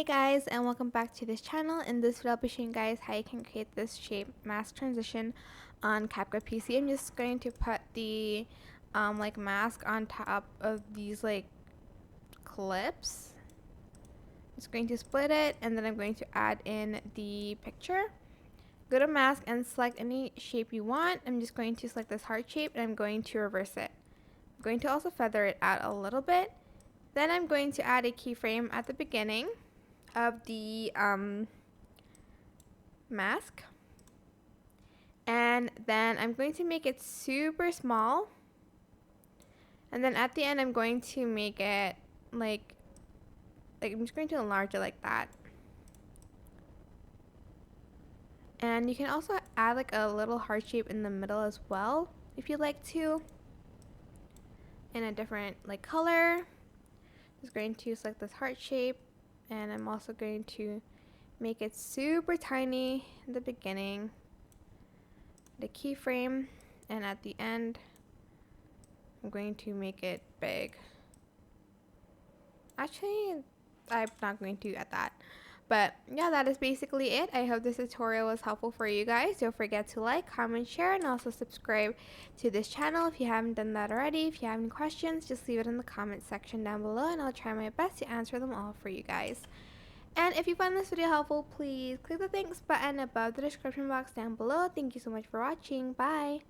Hey guys, and welcome back to this channel. In this video I'll be showing you guys how you can create this shape mask transition on CapCut PC. I'm just going to put the mask on top of these clips. Just going to split it, and then I'm going to add in the picture. Go to mask and select any shape you want. I'm just going to select this heart shape and I'm going to reverse it. I'm going to also feather it out a little bit. Then I'm going to add a keyframe at the beginning of the mask, and then I'm going to make it super small, and then at the end I'm going to make it like I'm just going to enlarge it like that. And you can also add like a little heart shape in the middle as well if you'd like to, in a different color. Just going to select this heart shape, and I'm also going to make it super tiny in the beginning, the keyframe, and at the end I'm going to make it big. Actually, I'm not going to at that. But yeah, that is basically it. I hope this tutorial was helpful for you guys. Don't forget to like, comment, share, and also subscribe to this channel if you haven't done that already. If you have any questions, just leave it in the comment section down below, and I'll try my best to answer them all for you guys. And if you found this video helpful, please click the thanks button above the description box down below. Thank you so much for watching. Bye!